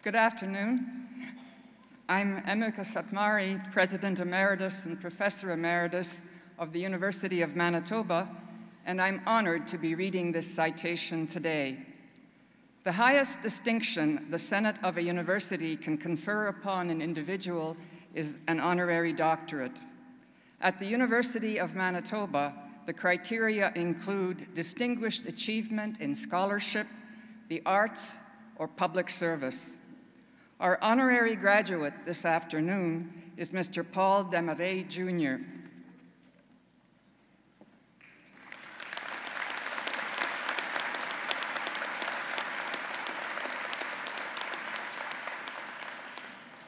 Good afternoon. I'm Emeka Satmari, President Emeritus and Professor Emeritus of the University of Manitoba, and I'm honored to be reading this citation today. The highest distinction the Senate of a university can confer upon an individual is an honorary doctorate. At the University of Manitoba, the criteria include distinguished achievement in scholarship, the arts, or public service. Our honorary graduate this afternoon is Mr. Paul Desmarais, Jr.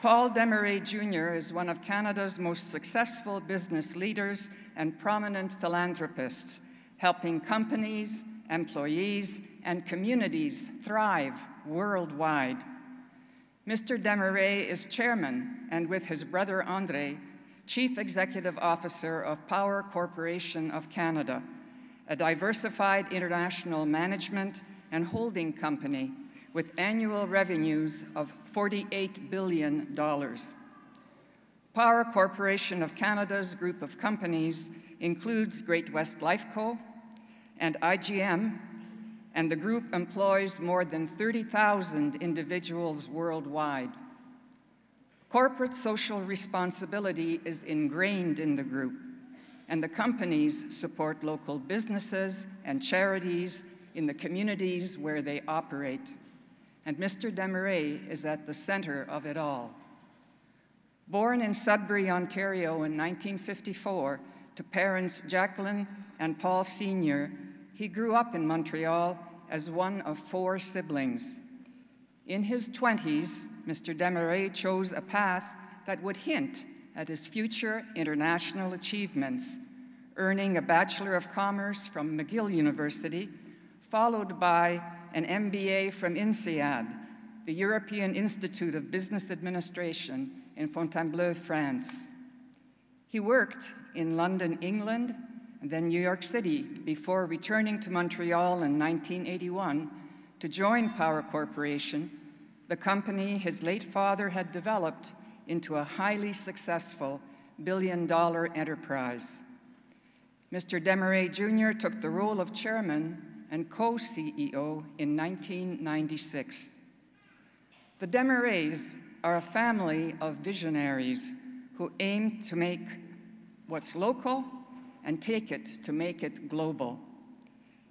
Paul Desmarais, Jr. is one of Canada's most successful business leaders and prominent philanthropists, helping companies, employees, and communities thrive worldwide. Mr. Desmarais is chairman, and with his brother André, Chief Executive Officer of Power Corporation of Canada, a diversified international management and holding company with annual revenues of $48 billion. Power Corporation of Canada's group of companies includes Great-West Lifeco and IGM, and the group employs more than 30,000 individuals worldwide. Corporate social responsibility is ingrained in the group, and the companies support local businesses and charities in the communities where they operate. And Mr. Desmarais is at the center of it all. Born in Sudbury, Ontario in 1954 to parents Jacqueline and Paul Sr., he grew up in Montreal as one of 4 siblings. In his 20s, Mr. Desmarais chose a path that would hint at his future international achievements, earning a Bachelor of Commerce from McGill University, followed by an MBA from INSEAD, the European Institute of Business Administration in Fontainebleau, France. He worked in London, England, and then New York City before returning to Montreal in 1981 to join Power Corporation, the company his late father had developed into a highly successful billion-dollar enterprise. Mr. Desmarais Jr. took the role of chairman and co-CEO in 1996. The Desmarais are a family of visionaries who aim to make what's local and take it to make it global.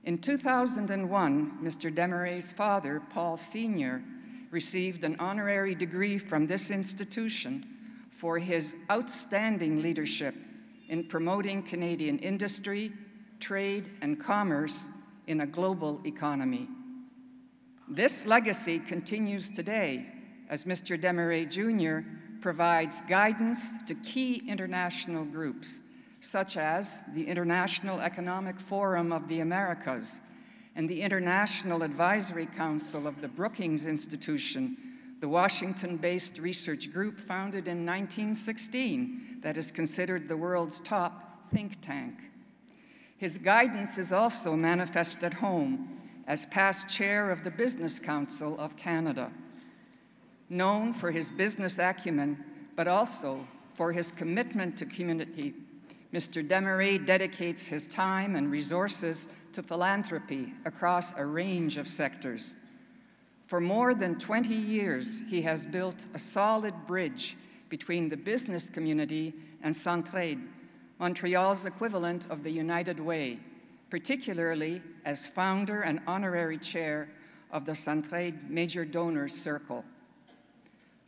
In 2001, Mr. Desmarais' father, Paul Sr., received an honorary degree from this institution for his outstanding leadership in promoting Canadian industry, trade, and commerce in a global economy. This legacy continues today as Mr. Desmarais Jr. provides guidance to key international groups, such as the International Economic Forum of the Americas and the International Advisory Council of the Brookings Institution, the Washington-based research group founded in 1916 that is considered the world's top think tank. His guidance is also manifest at home as past chair of the Business Council of Canada. Known for his business acumen, but also for his commitment to community, Mr. Desmarais dedicates his time and resources to philanthropy across a range of sectors. For more than 20 years, he has built a solid bridge between the business community and Centraide, Montreal's equivalent of the United Way, particularly as founder and honorary chair of the Centraide Major Donors Circle.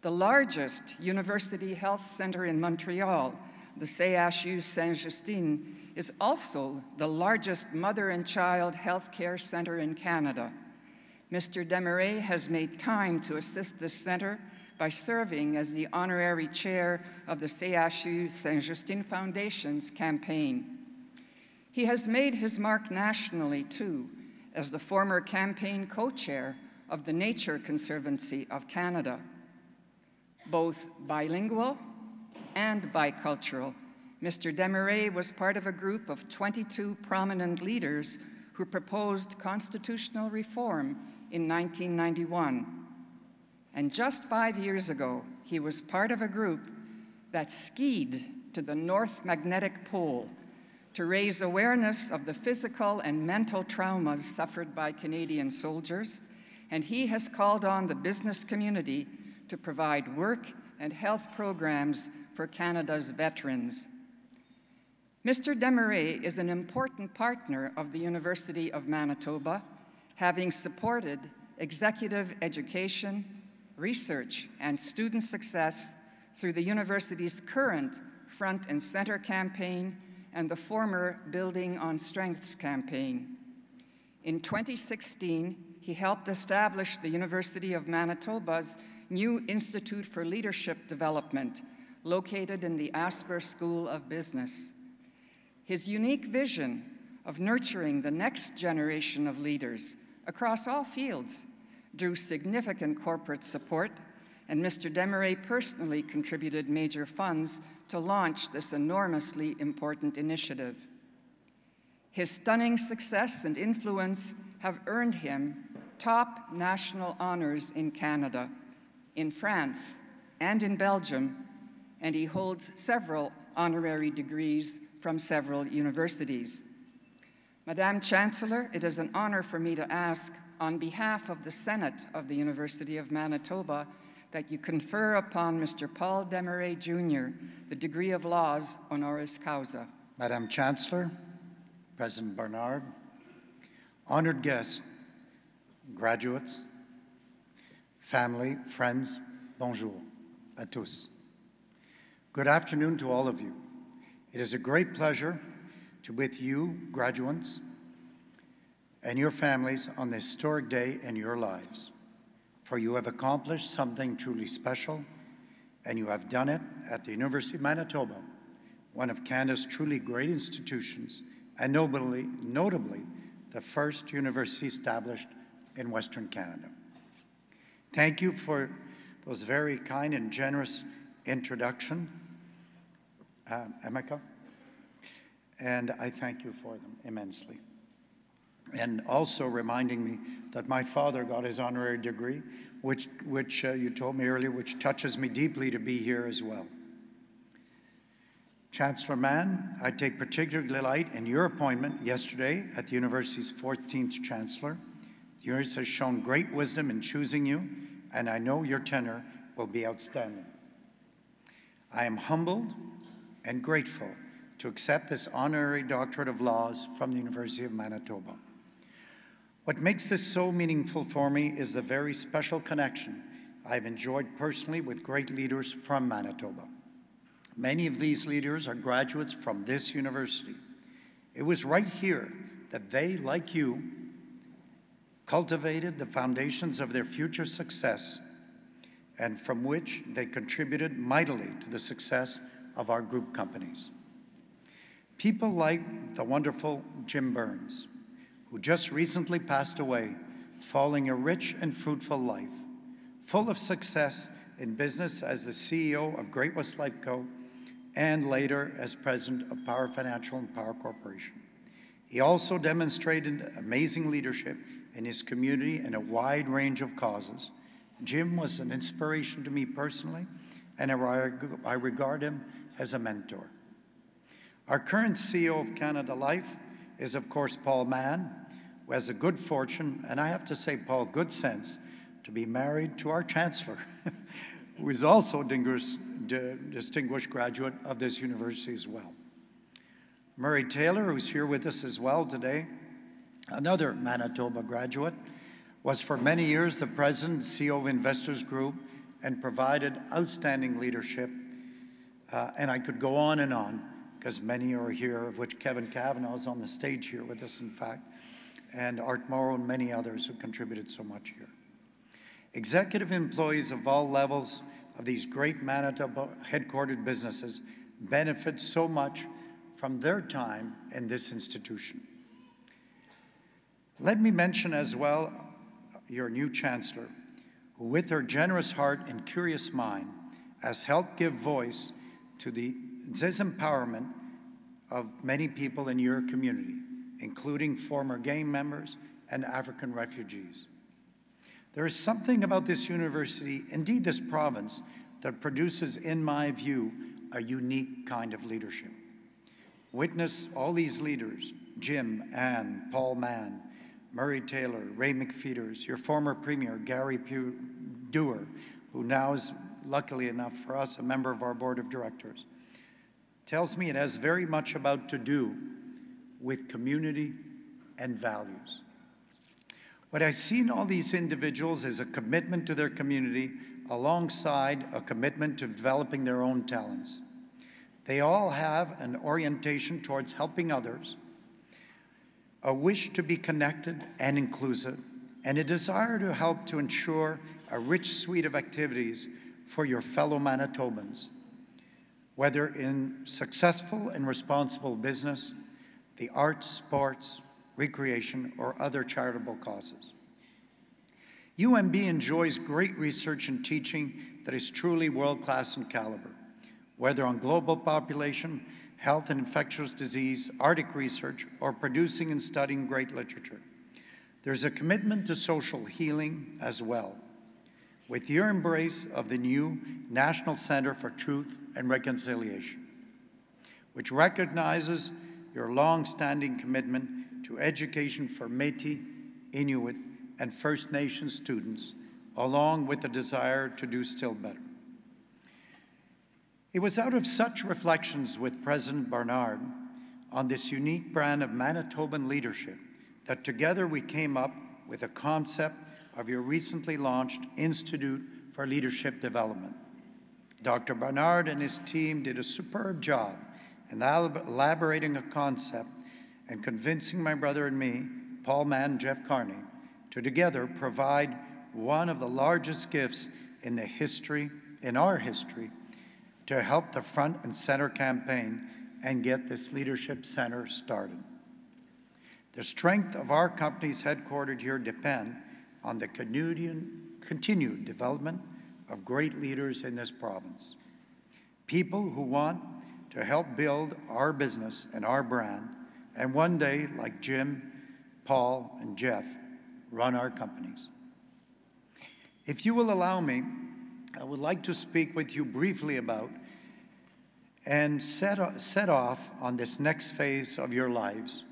The largest university health center in Montreal, the CHU Saint-Justine, is also the largest mother and child health care center in Canada. Mr. Desmarais has made time to assist this center by serving as the honorary chair of the CHU Saint-Justine Foundation's campaign. He has made his mark nationally, too, as the former campaign co-chair of the Nature Conservancy of Canada. Both bilingual and bicultural, Mr. Desmarais was part of a group of 22 prominent leaders who proposed constitutional reform in 1991. And just 5 years ago, he was part of a group that skied to the North Magnetic Pole to raise awareness of the physical and mental traumas suffered by Canadian soldiers, and he has called on the business community to provide work and health programs for Canada's veterans. Mr. Desmarais is an important partner of the University of Manitoba, having supported executive education, research, and student success through the university's current Front and Center campaign and the former Building on Strengths campaign. In 2016, he helped establish the University of Manitoba's new Institute for Leadership Development, located in the Asper School of Business. His unique vision of nurturing the next generation of leaders across all fields drew significant corporate support, and Mr. Desmarais personally contributed major funds to launch this enormously important initiative. His stunning success and influence have earned him top national honors in Canada, in France, and in Belgium, and he holds several honorary degrees from several universities. Madame Chancellor, it is an honor for me to ask, on behalf of the Senate of the University of Manitoba, that you confer upon Mr. Paul Desmarais, Jr., the degree of Laws Honoris Causa. Madame Chancellor, President Bernard, honored guests, graduates, family, friends, bonjour à tous. Good afternoon to all of you. It is a great pleasure to be with you, graduates, and your families on this historic day in your lives. For you have accomplished something truly special, and you have done it at the University of Manitoba, one of Canada's truly great institutions, and notably the first university established in Western Canada. Thank you for those very kind and generous introduction, Emeka, and I thank you for them immensely. And also reminding me that my father got his honorary degree, which you told me earlier, which touches me deeply to be here as well. Chancellor Mann, I take particular delight in your appointment yesterday at the university's 14th Chancellor. The university has shown great wisdom in choosing you, and I know your tenure will be outstanding. I am humbled and grateful to accept this honorary Doctorate of Laws from the University of Manitoba. What makes this so meaningful for me is the very special connection I've enjoyed personally with great leaders from Manitoba. Many of these leaders are graduates from this university. It was right here that they, like you, cultivated the foundations of their future success, and from which they contributed mightily to the success of our group companies. People like the wonderful Jim Burns, who just recently passed away, following a rich and fruitful life, full of success in business as the CEO of Great-West Lifeco, and later as president of Power Financial and Power Corporation. He also demonstrated amazing leadership in his community in a wide range of causes. Jim was an inspiration to me personally, and I regard him as a mentor. Our current CEO of Canada Life is, of course, Paul Mann, who has the good fortune, and I have to say, Paul, good sense, to be married to our Chancellor, who is also a distinguished graduate of this university as well. Murray Taylor, who's here with us as well today, another Manitoba graduate, was for many years the president and CEO of Investors Group and provided outstanding leadership. And I could go on, because many are here, of which Kevin Kavanagh is on the stage here with us, in fact, and Art Morrow and many others who contributed so much here. Executive employees of all levels of these great Manitoba headquartered businesses benefit so much from their time in this institution. Let me mention as well your new Chancellor, who with her generous heart and curious mind has helped give voice to this empowerment of many people in your community, including former gang members and African refugees. There is something about this university, indeed this province, that produces, in my view, a unique kind of leadership. Witness all these leaders, Jim, Ann, Paul Mann, Murray Taylor, Ray McFeeters, your former Premier, Gary Dewar, who now is, luckily enough for us, a member of our board of directors, tells me it has very much about to do with community and values. What I see in all these individuals is a commitment to their community alongside a commitment to developing their own talents. They all have an orientation towards helping others, a wish to be connected and inclusive, and a desire to help to ensure a rich suite of activities for your fellow Manitobans, whether in successful and responsible business, the arts, sports, recreation, or other charitable causes. UMB enjoys great research and teaching that is truly world-class in caliber, whether on global population, health and infectious disease, Arctic research, or producing and studying great literature. There's a commitment to social healing as well, with your embrace of the new National Center for Truth and Reconciliation, which recognizes your long-standing commitment to education for Métis, Inuit, and First Nations students, along with the desire to do still better. It was out of such reflections with President Barnard on this unique brand of Manitoban leadership that together we came up with a concept of your recently launched Institute for Leadership Development. Dr. Barnard and his team did a superb job in elaborating a concept and convincing my brother and me, Paul Mann and Jeff Carney, to together provide one of the largest gifts in our history, to help the Front and Center campaign and get this leadership center started. The strength of our companies headquartered here depend on the continued development of great leaders in this province. People who want to help build our business and our brand, and one day, like Jim, Paul, and Jeff, run our companies. If you will allow me, I would like to speak with you briefly about and set off on this next phase of your lives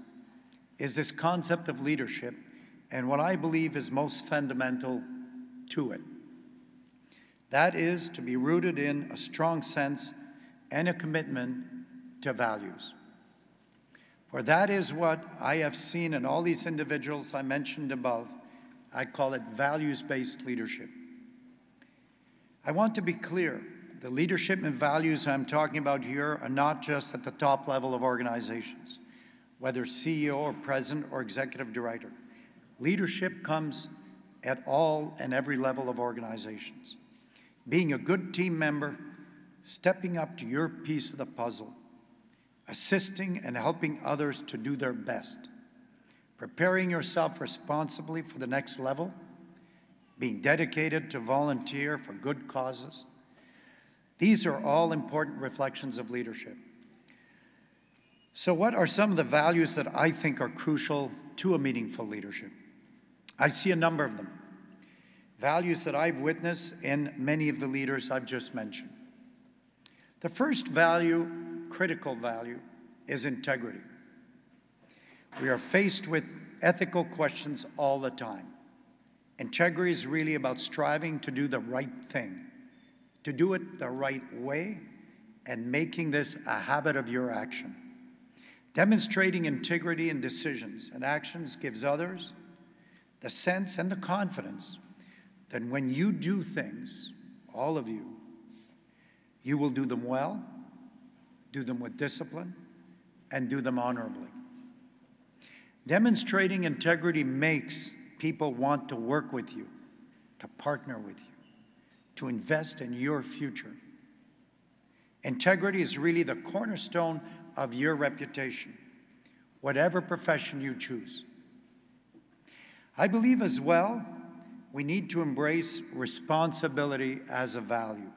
is this concept of leadership and what I believe is most fundamental to it. That is to be rooted in a strong sense and a commitment to values. For that is what I have seen in all these individuals I mentioned above. I call it values-based leadership. I want to be clear. The leadership and values I'm talking about here are not just at the top level of organizations, whether CEO or president or executive director. Leadership comes at all and every level of organizations. Being a good team member, stepping up to your piece of the puzzle, assisting and helping others to do their best, preparing yourself responsibly for the next level, being dedicated to volunteer for good causes. These are all important reflections of leadership. So what are some of the values that I think are crucial to a meaningful leadership? I see a number of them. Values that I've witnessed in many of the leaders I've just mentioned. The first value, critical value, is integrity. We are faced with ethical questions all the time. Integrity is really about striving to do the right thing, to do it the right way, and making this a habit of your action. Demonstrating integrity in decisions and actions gives others the sense and the confidence that when you do things, all of you, you will do them well, do them with discipline, and do them honorably. Demonstrating integrity makes people want to work with you, to partner with you, to invest in your future. Integrity is really the cornerstone of your reputation, whatever profession you choose. I believe as well, we need to embrace responsibility as a value.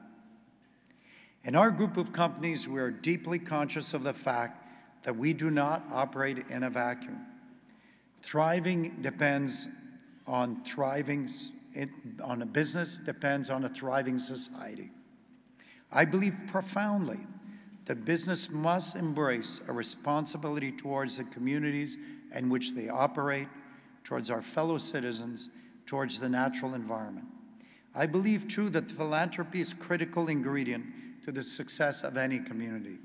In our group of companies, we are deeply conscious of the fact that we do not operate in a vacuum. Thriving depends on thriving on a business depends on a thriving society. I believe profoundly that business must embrace a responsibility towards the communities in which they operate, towards our fellow citizens, towards the natural environment. I believe, too, that philanthropy is a critical ingredient to the success of any community.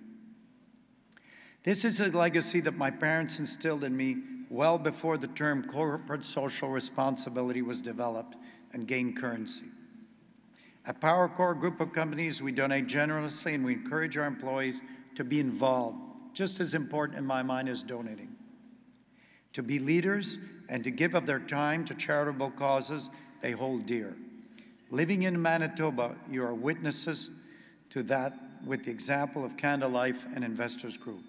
This is a legacy that my parents instilled in me well before the term corporate social responsibility was developed and gained currency. At PowerCore Group of Companies, we donate generously and we encourage our employees to be involved, just as important in my mind as donating. To be leaders and to give of their time to charitable causes they hold dear. Living in Manitoba, you are witnesses to that with the example of Canada Life and Investors Group.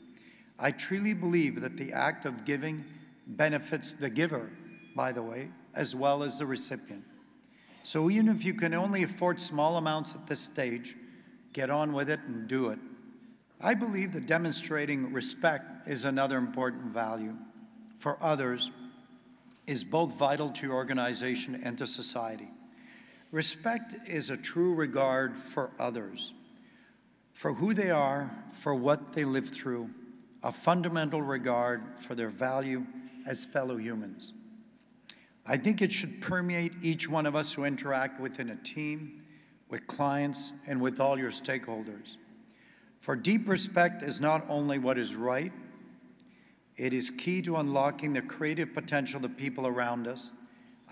I truly believe that the act of giving benefits the giver, by the way, as well as the recipient. So even if you can only afford small amounts at this stage, get on with it and do it. I believe that demonstrating respect is another important value for others is both vital to your organization and to society. Respect is a true regard for others, for who they are, for what they live through, a fundamental regard for their value as fellow humans. I think it should permeate each one of us who interact within a team, with clients, and with all your stakeholders. For deep respect is not only what is right, it is key to unlocking the creative potential of people around us.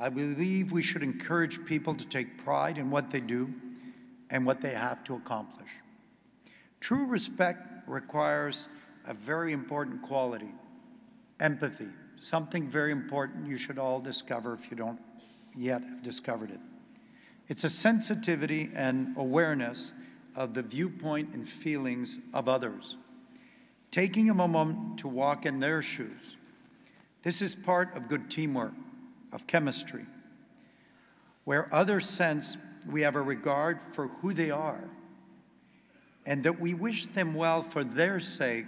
I believe we should encourage people to take pride in what they do and what they have to accomplish. True respect requires a very important quality, empathy, something very important you should all discover if you don't yet have discovered it. It's a sensitivity and awareness of the viewpoint and feelings of others. Taking a moment to walk in their shoes. This is part of good teamwork, of chemistry, where others sense we have a regard for who they are and that we wish them well for their sake,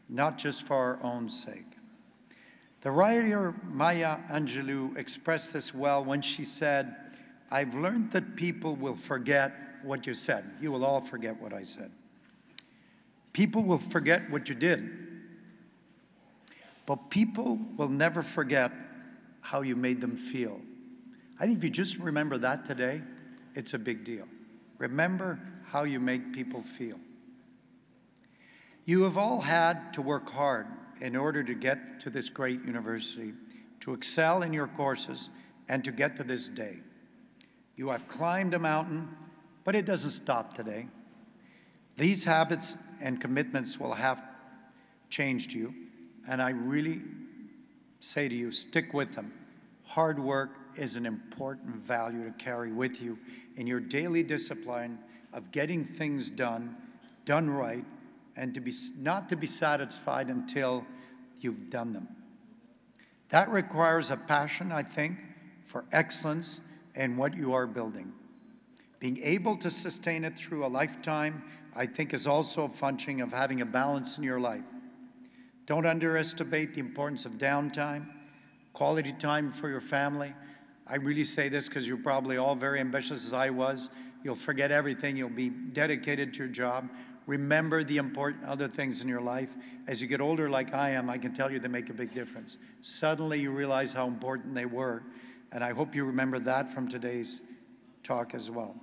not just for our own sake. The writer Maya Angelou expressed this well when she said, "I've learned that people will forget what you said." You will all forget what I said. People will forget what you did, but people will never forget how you made them feel. I think if you just remember that today, it's a big deal. Remember how you make people feel. You have all had to work hard in order to get to this great university, to excel in your courses, and to get to this day. You have climbed a mountain, but it doesn't stop today. These habits and commitments will have changed you, and I really say to you, stick with them. Hard work is an important value to carry with you in your daily discipline of getting things done right, and not to be satisfied until you've done them. That requires a passion, I think, for excellence in what you are building. Being able to sustain it through a lifetime, I think, is also a function of having a balance in your life. Don't underestimate the importance of downtime, quality time for your family. I really say this because you're probably all very ambitious as I was. You'll forget everything. You'll be dedicated to your job. Remember the important other things in your life. As you get older like I am, I can tell you they make a big difference. Suddenly you realize how important they were, and I hope you remember that from today's talk as well.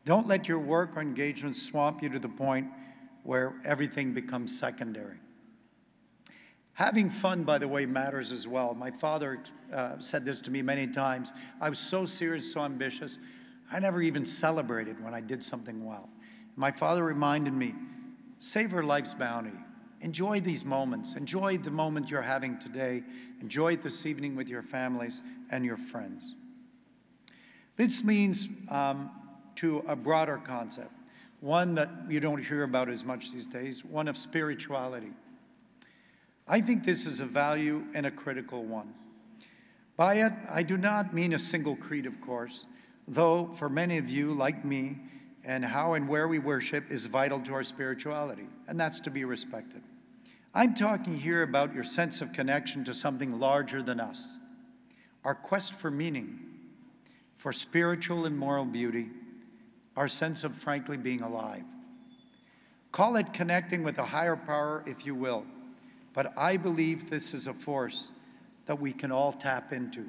Don't let your work or engagement swamp you to the point where everything becomes secondary. Having fun, by the way, matters as well. My father said this to me many times. I was so serious, so ambitious, I never even celebrated when I did something well. My father reminded me, savor life's bounty. Enjoy these moments. Enjoy the moment you're having today. Enjoy it this evening with your families and your friends. This means to a broader concept, one that you don't hear about as much these days, one of spirituality. I think this is a value and a critical one. By it, I do not mean a single creed, of course, though for many of you, like me, and how and where we worship is vital to our spirituality, and that's to be respected. I'm talking here about your sense of connection to something larger than us, our quest for meaning, for spiritual and moral beauty, our sense of frankly being alive. Call it connecting with a higher power if you will, but I believe this is a force that we can all tap into.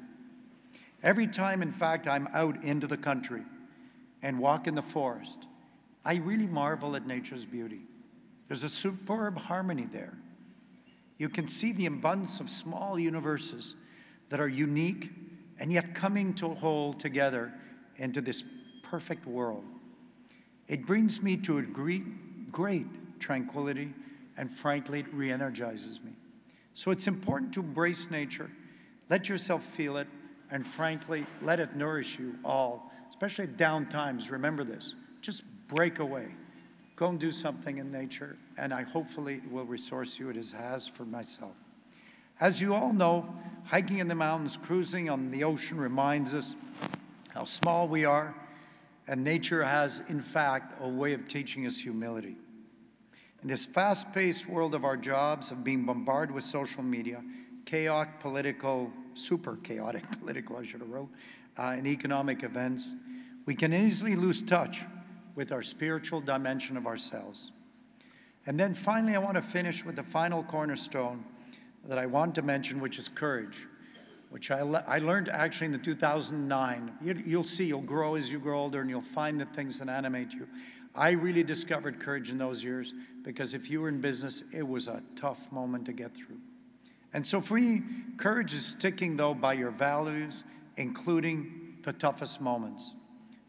Every time, in fact, I'm out into the country and walk in the forest, I really marvel at nature's beauty. There's a superb harmony there. You can see the abundance of small universes that are unique and yet coming to hold together into this perfect world. It brings me to a great tranquility, and frankly, it re-energizes me. So it's important to embrace nature, let yourself feel it, and frankly, let it nourish you all, especially at down times. Remember this, just break away. Go and do something in nature, and I hopefully will resource you. It has for myself. As you all know, hiking in the mountains, cruising on the ocean reminds us how small we are, and nature has, in fact, a way of teaching us humility. In this fast-paced world of our jobs, of being bombarded with social media, chaotic political, super chaotic political, I should have wrote, and economic events, we can easily lose touch with our spiritual dimension of ourselves. And then finally, I want to finish with the final cornerstone that I want to mention, which is courage, which I learned actually in the 2009. You'll see, you'll grow as you grow older, and you'll find the things that animate you. I really discovered courage in those years, because if you were in business, it was a tough moment to get through. And so for me, courage is sticking, though, by your values, including the toughest moments.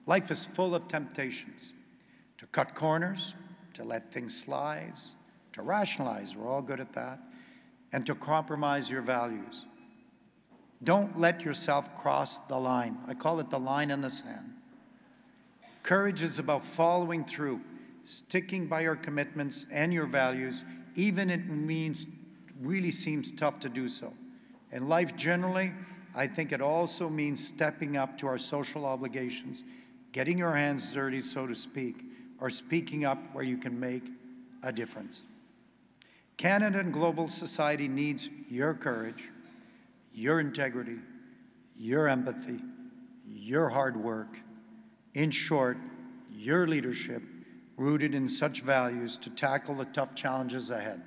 Life is full of temptations to cut corners, to let things slide, to rationalize, we're all good at that, and to compromise your values. Don't let yourself cross the line. I call it the line in the sand. Courage is about following through, sticking by your commitments and your values, even if it really seems tough to do so. In life generally, I think it also means stepping up to our social obligations, getting your hands dirty, so to speak, or speaking up where you can make a difference. Canada and global society needs your courage, your integrity, your empathy, your hard work. In short, your leadership rooted in such values to tackle the tough challenges ahead.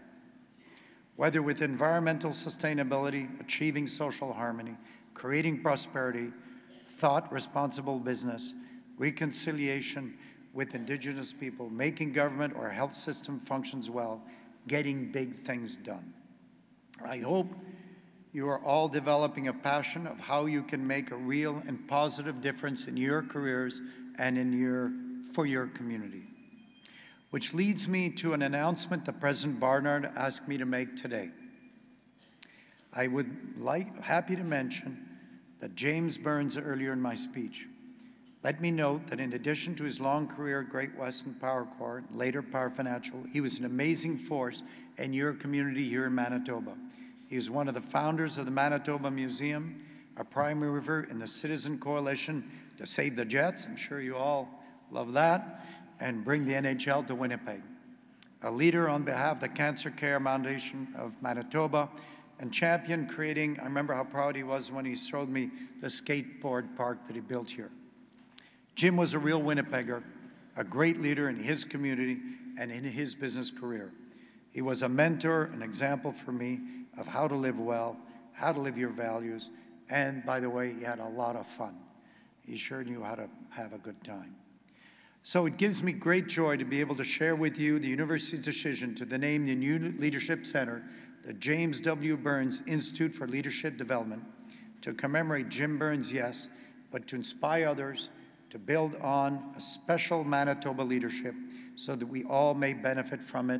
Whether with environmental sustainability, achieving social harmony, creating prosperity, thought responsible business, reconciliation with Indigenous people, making government or health system functions well, getting big things done. I hope you are all developing a passion of how you can make a real and positive difference in your careers and for your community. Which leads me to an announcement that President Barnard asked me to make today. I would happy to mention that James Burns earlier in my speech. Let me note that in addition to his long career at Great Western Power Corp, later Power Financial, he was an amazing force in your community here in Manitoba. He was one of the founders of the Manitoba Museum, a prime mover in the Citizen Coalition to save the Jets. I'm sure you all love that, and bring the NHL to Winnipeg. A leader on behalf of the Cancer Care Foundation of Manitoba, and champion creating, I remember how proud he was when he showed me the skateboard park that he built here. Jim was a real Winnipegger, a great leader in his community and in his business career. He was a mentor, an example for me of how to live well, how to live your values, and by the way, he had a lot of fun. He sure knew how to have a good time. So it gives me great joy to be able to share with you the university's decision to name the new Leadership Center the James W. Burns Institute for Leadership Development to commemorate Jim Burns, yes, but to inspire others to build on a special Manitoba leadership so that we all may benefit from it.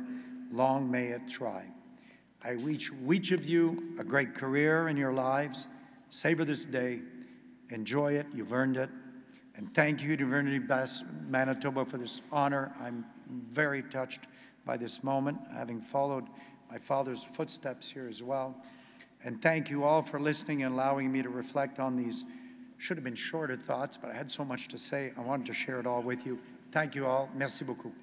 Long may it thrive. I wish each of you a great career in your lives. Savor this day. Enjoy it. You've earned it. And thank you to University of Manitoba for this honor. I'm very touched by this moment, having followed my father's footsteps here as well. And thank you all for listening and allowing me to reflect on these, should have been shorter thoughts, but I had so much to say, I wanted to share it all with you. Thank you all. Merci beaucoup.